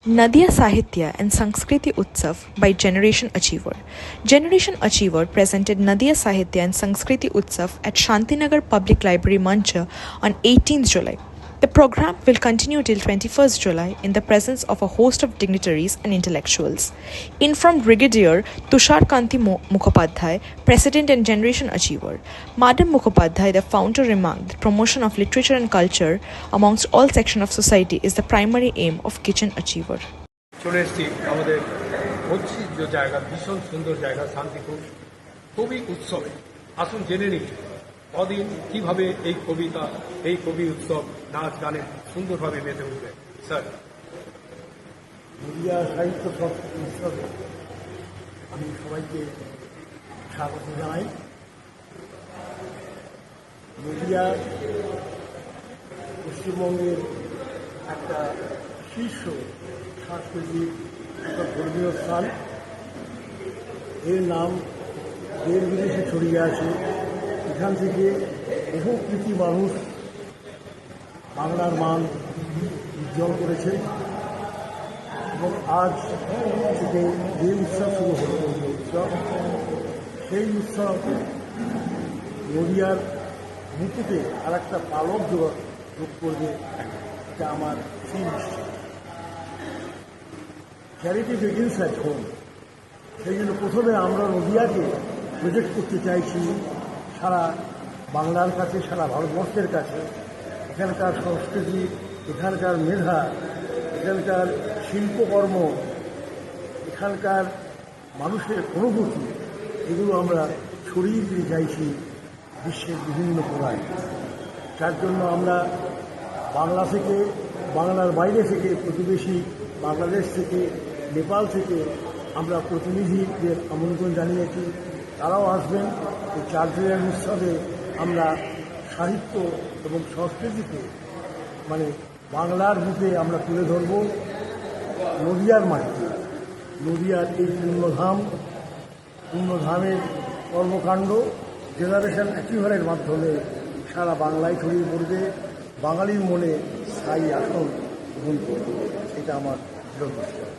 Nadia Sahitya and Sanskriti Utsav by Generation Achiever. Generation Achiever presented Nadia Sahitya and Sanskriti Utsav at Shantinagar Public Library Mancha on 18th July. The program will continue till 21st July in the presence of a host of dignitaries and intellectuals. Informed Brigadier Tushar Kanti Mukhopadhyay, President and Generation Achiever. Madam Mukhopadhyay, the founder, remarked that promotion of literature and culture amongst all sections of society is the primary aim of Kitchen Achiever. চলে এসেছি আমাদের ঐতিহ্য জায়গা, ভীষণ সুন্দর জায়গা শান্তিপুর কবি উৎসবে। আসুন জেনে নিই কদিন কিভাবে এই কবিতা, এই কবি উৎসব নাচ গানে সুন্দরভাবে মেতে উঠবে। স্যার, নদিয়া সাহিত্য সংস্কৃতি উৎসবে আমি সবাইকে স্বাগত জানাই। নদিয়া পশ্চিমবঙ্গের একটা শীর্ষ সাংস্কৃতিক একটা ধর্মীয় স্থান। এর নাম দেশ বিদেশে ছড়িয়ে আছে। এখান থেকে বহু কৃতি মানুষ বাংলার মান উজ্জ্বল করেছে এবং আজ থেকে যে উৎসব শুরু হল উৎসব, সেই উৎসব নদিয়ার মুকুটে আর একটা পালক যোগ করবে, এটা আমার সেই নিশ্চয়। Charity begins at home. সেই জন্য প্রথমে আমরা নদিয়াকে প্রজেক্ট করতে চাইছি সারা বাংলার কাছে, সারা ভারতবর্ষের কাছে। এখানকার সংস্কৃতি, এখানকার মেধা, এখানকার শিল্পকর্ম, এখানকার মানুষের অনুভূতি, এগুলো আমরা ছড়িয়ে দিতে চাইছি বিশ্বের বিভিন্ন কোণায়। যার জন্য আমরা বাংলা থেকে, বাংলার বাইরে থেকে, প্রতিবেশী বাংলাদেশ থেকে, নেপাল থেকে আমরা প্রতিনিধিদের আমন্ত্রণ জানিয়েছি। তারাও আসবেন। এই 4 দিনের উৎসবে আমরা সাহিত্য এবং সংস্কৃতিকে বাংলার রূপে আমরা তুলে ধরব। নদিয়ার মাটিতে, নদিয়ার এই পুণ্যধামের কর্মকাণ্ড জেনারেশন অ্যাচিভারের মাধ্যমে সারা বাংলায় ছড়িয়ে পড়বে, বাঙালির মনে স্থায়ী আসন গ্রহণ করবে। এটা আমার দৃঢ় বিশ্বাস।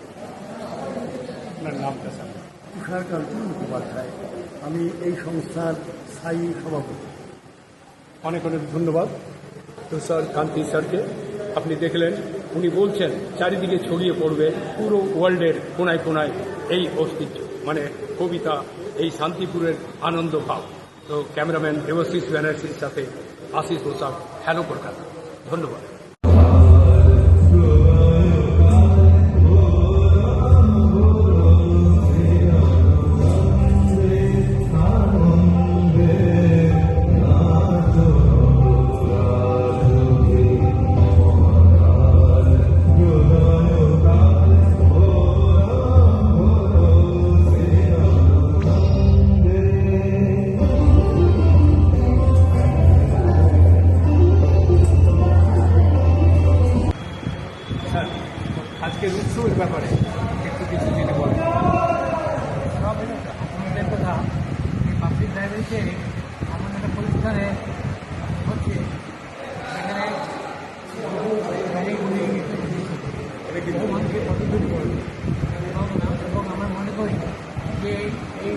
আপনার নামটা স্যার? তুষার কান্তি মুখোপাধ্যায়, আমি এই সংস্থার স্থায়ী সভাপতি। অনেক অনেক ধন্যবাদ তুষার কান্তি স্যারকে। আপনি দেখলেন উনি বলছেন চারিদিকে ছড়িয়ে পড়বে পুরো ওয়ার্ল্ডের কোনায় কোনায় এই ঐতিহ্য, কবিতা, এই শান্তিপুরের আনন্দ ভাব। তো ক্যামেরাম্যান দেবশিস ব্যানার্জির সাথে আশিস প্রসাদ, হ্যালো কলকাতা। ধন্যবাদ। আজকের উৎসবের ব্যাপারে একটু কিছু যদি বলেন। আমাদের কথা পাবলিক লাইব্রেরিতে এমন একটা প্রতিষ্ঠানে হচ্ছে সেখানে বহু মানুষকে পদ্ধতি করবে এবং আমরা মনে করি যে এই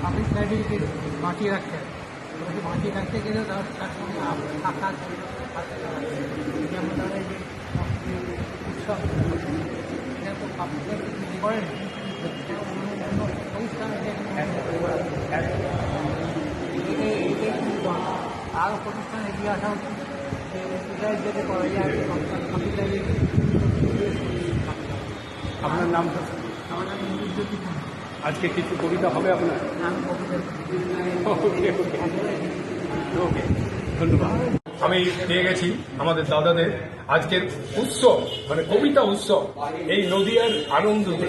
পাবলিক লাইব্রেরিকে বাঁচিয়ে রাখতে হবে। বাঁচিয়ে রাখতে গেলে তার সঙ্গে থাকার যেমন তারা এই যে উৎসব এটা তো পাবলিক লাইব্রেরি করেন আরও প্রতিষ্ঠান এগিয়ে আসা উচিত যেতে করা যায়। আপনার নামটা? আমার নাম জ্যোতি। আজকে কিছু কবিতা হবে আপনার? আমি কবিতা ওকে, ধন্যবাদ। আমি পেয়ে গেছি আমাদের দাদাদের আজকের উৎসব, কবিতা উৎসব। এই নদিয়ার আনন্দতে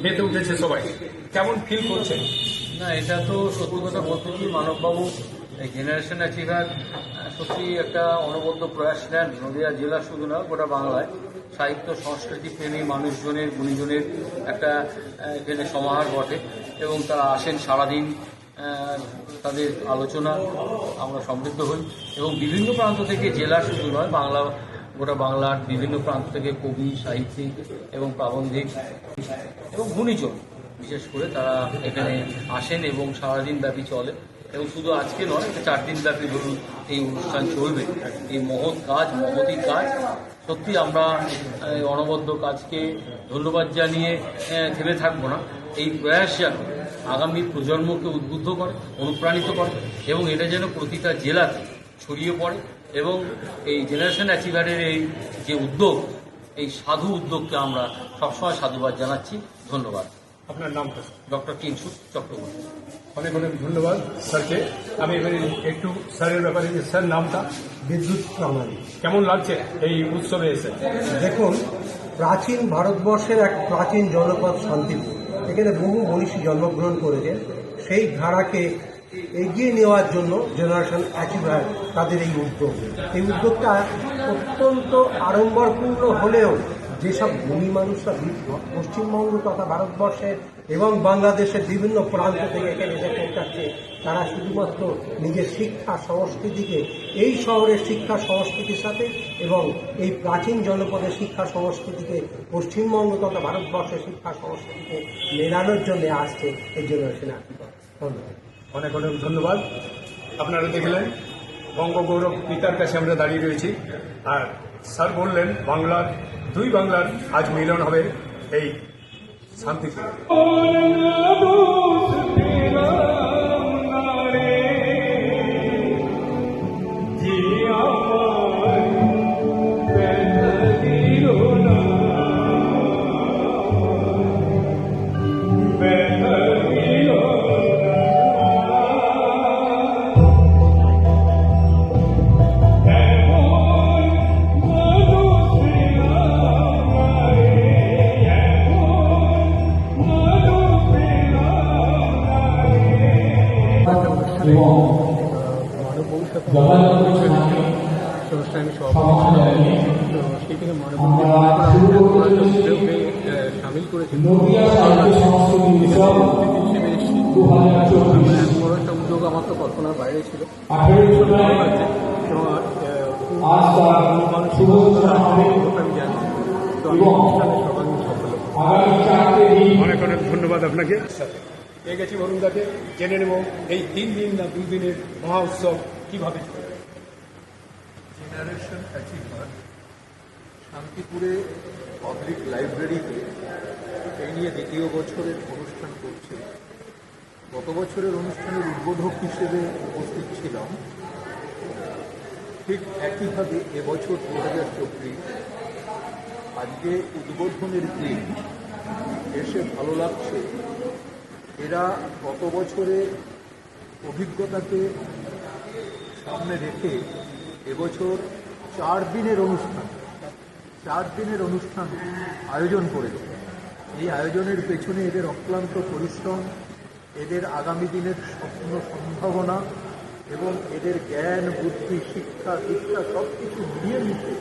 মেতে উঠেছে সবাই। কেমন ফিল করছেন? না, এটা তো সত্যি কথা বলতে কি, মানববাবু এই জেনারেশন অ্যাচিভার সত্যি একটা অনবদ্য প্রয়াস নেন। নদিয়া জেলা শুধু না, গোটা বাংলায় সাহিত্য সংস্কৃতি প্রেমী মানুষজনের, গুণীজনের একটা এখানে সমাহার ঘটে এবং তারা আসেন সারাদিন। তাদের আলোচনা আমরা সমৃদ্ধ হই এবং বিভিন্ন প্রান্ত থেকে, জেলা শুধু নয়, বাংলা গোটা বাংলার বিভিন্ন প্রান্ত থেকে কবি, সাহিত্যিক এবং প্রাবন্ধিক এবং গুণীজন বিশেষ করে তারা এখানে আসেন এবং সারাদিন ব্যাপী চলে। এবং শুধু আজকে নয়, 4 দিন ব্যাপী ধরুন এই অনুষ্ঠান চলবে। এই মহৎ কাজ, মহতী কাজ, সত্যি আমরা অনবদ্য কাজকে ধন্যবাদ জানিয়ে থেমে থাকবো না। এই প্রয়াস যেন আগামী প্রজন্মকে উদ্বুদ্ধ করে, অনুপ্রাণিত করে এবং এটা যেন প্রতিটা জেলাতে ছড়িয়ে পড়ে। এবং এই জেনারেশন অ্যাচিভারের এই যে উদ্যোগ, এই সাধু উদ্যোগকে আমরা সবসময় সাধুবাদ জানাচ্ছি। ধন্যবাদ। আপনার নামটা? ডক্টর কিংসুক চক্রবর্তী। অনেক অনেক ধন্যবাদ স্যারকে। আমি এবারে একটু স্যারের ব্যাপারে, যে স্যার নামটা? বিদ্যুৎ প্রামাণিক। কেমন লাগছে এই উৎসবে এসে? দেখুন, প্রাচীন ভারতবর্ষের এক প্রাচীন জনপদ শান্তিপুর, এখানে বহু মনীষী জন্মগ্রহণ করেছেন। সেই ধারাকে এগিয়ে নেওয়ার জন্য জেনারেশন অ্যাচিভার তাদের এই উদ্যোগটা অত্যন্ত আড়ম্বরপূর্ণ হলেও যেসব গুণী মানুষরা পশ্চিমবঙ্গ তথা ভারতবর্ষের এবং বাংলাদেশের বিভিন্ন প্রান্ত থেকে এখানে এসে পৌঁছাচ্ছে, তারা শুধুমাত্র নিজের শিক্ষা সংস্কৃতিকে এই শহরের শিক্ষা সংস্কৃতির সাথে এবং এই প্রাচীন জনপদের শিক্ষা সংস্কৃতিকে পশ্চিমবঙ্গ তথা ভারতবর্ষের শিক্ষা সংস্কৃতিকে মেলানোর জন্য আসছে এই জেনারেশন অ্যাচিভার। ধন্যবাদ। অনেক অনেক ধন্যবাদ। আপনারা দেখলেন বঙ্গগৌরব পিতার কাছে আমরা দাঁড়িয়ে রয়েছি। আর স্যার বললেন দুই বাংলার আজ মিলন হবে এই শান্তিপুরে। অনুষ্ঠানে সভাপতি ছিলাম। তো সেই থেকে সামিল করেছি হিসেবে এসেছি। এত বড় একটা উদ্যোগ আমার তো কল্পনার বাইরে ছিল। আমি জানি তো আমি অনুষ্ঠানে সর্বাঙ্গীন সফল। অনেক অনেক ধন্যবাদ আপনাকে। পেয়ে গেছি বরুণদাকে, জেনে নেব এই 3 দিন না 2 দিনের মহা উৎসব কীভাবে। জেনারেশন অ্যাচিভার শান্তিপুরে পাবলিক লাইব্রেরিতে এই নিয়ে 2য় বছরের অনুষ্ঠান করছে। গত বছরের অনুষ্ঠানের উদ্বোধক হিসেবে উপস্থিত ছিলাম। ঠিক একইভাবে এবছর 2024 আজকে উদ্বোধনের দিন এসে ভালো লাগছে। এরা গত বছরের অভিজ্ঞতাকে সামনে রেখে এবছর 4 দিনের অনুষ্ঠান আয়োজন করেছে। এই আয়োজনের পেছনে এদের অক্লান্ত পরিশ্রম, এদের আগামী দিনের স্বপ্ন, সম্ভাবনা এবং এদের জ্ঞান, বুদ্ধি, শিক্ষা, দীক্ষা সব কিছু নিয়ে নিতে